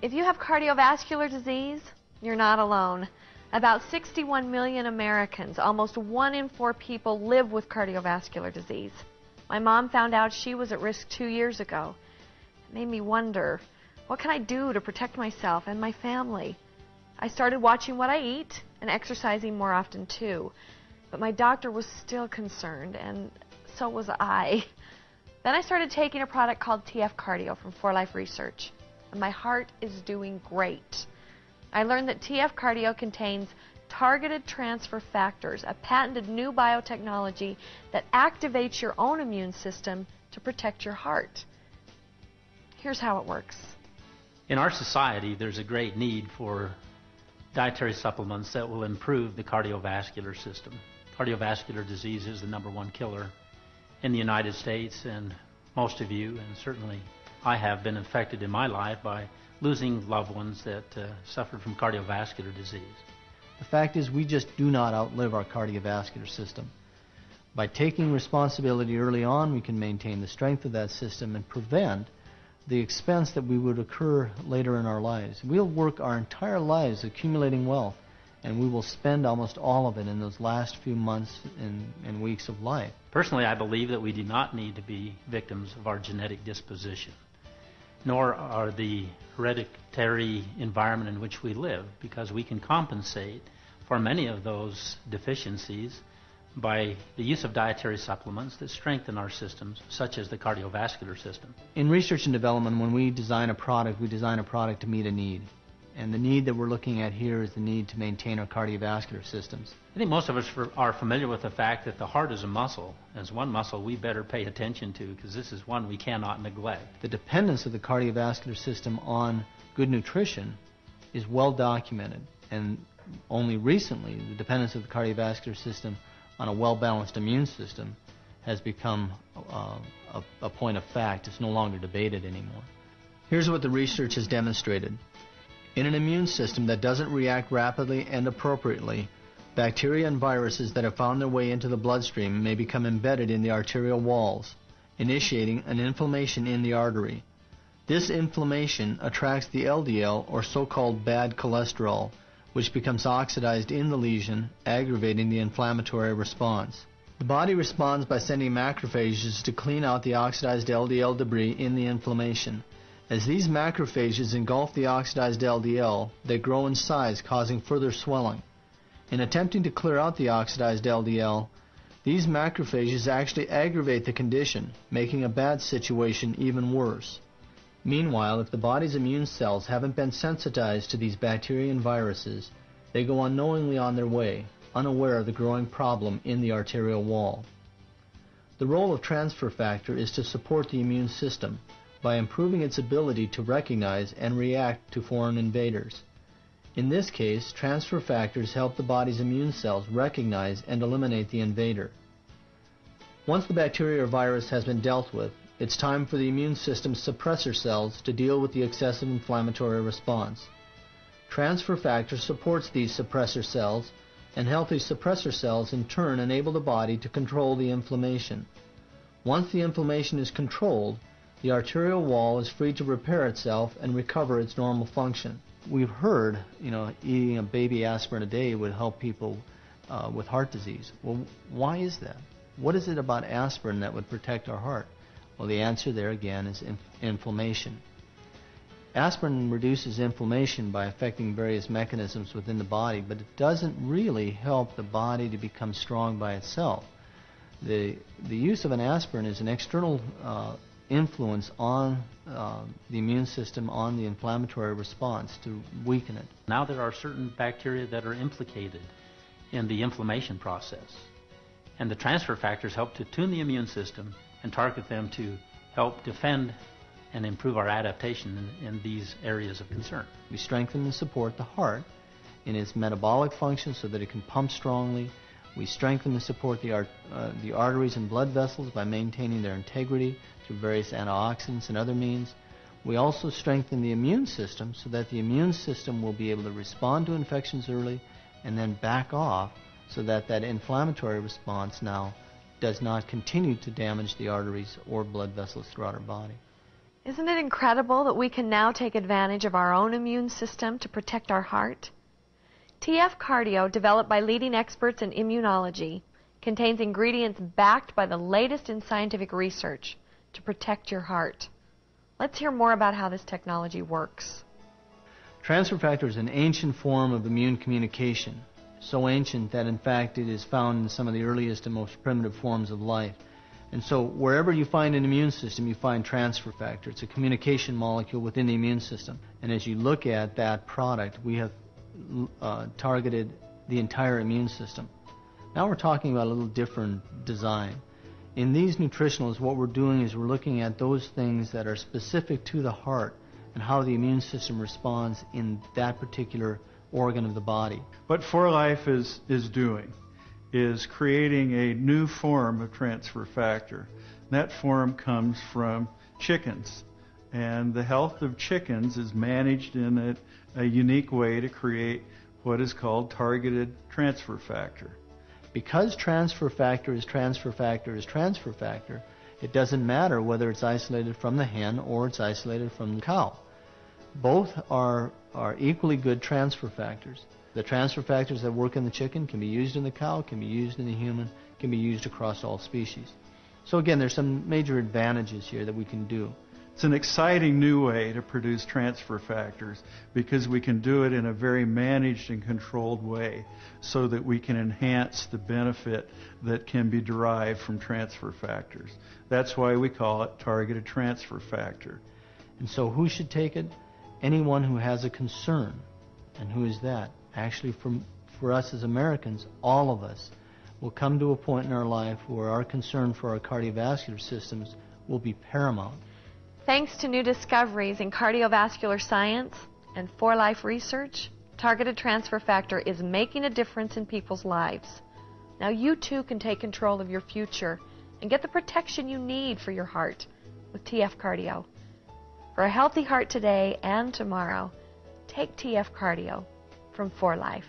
If you have cardiovascular disease, you're not alone. About 61 million Americans, almost 1 in 4 people, live with cardiovascular disease. My mom found out she was at risk 2 years ago. It made me wonder, what can I do to protect myself and my family? I started watching what I eat and exercising more often too. But my doctor was still concerned, and so was I. Then I started taking a product called TF Cardio from 4Life Research, and my heart is doing great. I learned that TF Cardio contains targeted transfer factors, a patented new biotechnology that activates your own immune system to protect your heart. Here's how it works. In our society, there's a great need for dietary supplements that will improve the cardiovascular system. Cardiovascular disease is the #1 killer in the United States, and most of you, and certainly I have been affected in my life by losing loved ones that suffered from cardiovascular disease. The fact is, we just do not outlive our cardiovascular system. By taking responsibility early on, we can maintain the strength of that system and prevent the expense that we would occur later in our lives. We'll work our entire lives accumulating wealth, and we will spend almost all of it in those last few months and weeks of life. Personally, I believe that we do not need to be victims of our genetic disposition, nor are the hereditary environment in which we live, because we can compensate for many of those deficiencies by the use of dietary supplements that strengthen our systems, such as the cardiovascular system. In research and development, when we design a product to meet a need. And the need that we're looking at here is the need to maintain our cardiovascular systems. I think most of us are familiar with the fact that the heart is a muscle. As one muscle we better pay attention to, because this is one we cannot neglect. The dependence of the cardiovascular system on good nutrition is well documented, and only recently the dependence of the cardiovascular system on a well-balanced immune system has become a point of fact. It's no longer debated anymore. Here's what the research has demonstrated. In an immune system that doesn't react rapidly and appropriately, bacteria and viruses that have found their way into the bloodstream may become embedded in the arterial walls, initiating an inflammation in the artery. This inflammation attracts the LDL, or so-called bad cholesterol, which becomes oxidized in the lesion, aggravating the inflammatory response. The body responds by sending macrophages to clean out the oxidized LDL debris in the inflammation. As these macrophages engulf the oxidized LDL, they grow in size, causing further swelling. In attempting to clear out the oxidized LDL, these macrophages actually aggravate the condition, making a bad situation even worse. Meanwhile, if the body's immune cells haven't been sensitized to these bacteria and viruses, they go unknowingly on their way, unaware of the growing problem in the arterial wall. The role of transfer factor is to support the immune system by improving its ability to recognize and react to foreign invaders. In this case, transfer factors help the body's immune cells recognize and eliminate the invader. Once the bacteria or virus has been dealt with, it's time for the immune system's suppressor cells to deal with the excessive inflammatory response. Transfer factor supports these suppressor cells, and healthy suppressor cells in turn enable the body to control the inflammation. Once the inflammation is controlled, the arterial wall is free to repair itself and recover its normal function. We've heard, eating a baby aspirin a day would help people with heart disease. Well, why is that? What is it about aspirin that would protect our heart? Well, the answer there again is inflammation. Aspirin reduces inflammation by affecting various mechanisms within the body, but it doesn't really help the body to become strong by itself. The use of an aspirin is an external influence on the immune system, on the inflammatory response to weaken it. Now there are certain bacteria that are implicated in the inflammation process, and the transfer factors help to tune the immune system and target them to help defend and improve our adaptation in these areas of concern. We strengthen and support the heart in its metabolic function so that it can pump strongly. We strengthen and support the arteries and blood vessels by maintaining their integrity through various antioxidants and other means. We also strengthen the immune system so that the immune system will be able to respond to infections early and then back off so that that inflammatory response now does not continue to damage the arteries or blood vessels throughout our body. Isn't it incredible that we can now take advantage of our own immune system to protect our heart? TF Cardio, developed by leading experts in immunology, contains ingredients backed by the latest in scientific research to protect your heart. Let's hear more about how this technology works. Transfer factor is an ancient form of immune communication, so ancient that in fact it is found in some of the earliest and most primitive forms of life. And so wherever you find an immune system, you find transfer factor. It's a communication molecule within the immune system. And as you look at that product, we have targeted the entire immune system. Now we're talking about a little different design. In these nutritionals, what we're doing is we're looking at those things that are specific to the heart and how the immune system responds in that particular organ of the body. What 4Life is doing is creating a new form of transfer factor. That form comes from chickens, and the health of chickens is managed in a unique way to create what is called targeted transfer factor. Because transfer factor is transfer factor is transfer factor, it doesn't matter whether it's isolated from the hen or it's isolated from the cow. Both are equally good transfer factors. The transfer factors that work in the chicken can be used in the cow, can be used in the human, can be used across all species. So again, there's some major advantages here that we can do. It's an exciting new way to produce transfer factors because we can do it in a very managed and controlled way so that we can enhance the benefit that can be derived from transfer factors. That's why we call it targeted transfer factor. And so who should take it? Anyone who has a concern. And who is that? Actually, for us as Americans, all of us will come to a point in our life where our concern for our cardiovascular systems will be paramount. Thanks to new discoveries in cardiovascular science and 4Life research, targeted transfer factor is making a difference in people's lives. Now you too can take control of your future and get the protection you need for your heart with TF Cardio. For a healthy heart today and tomorrow, take TF Cardio from 4Life.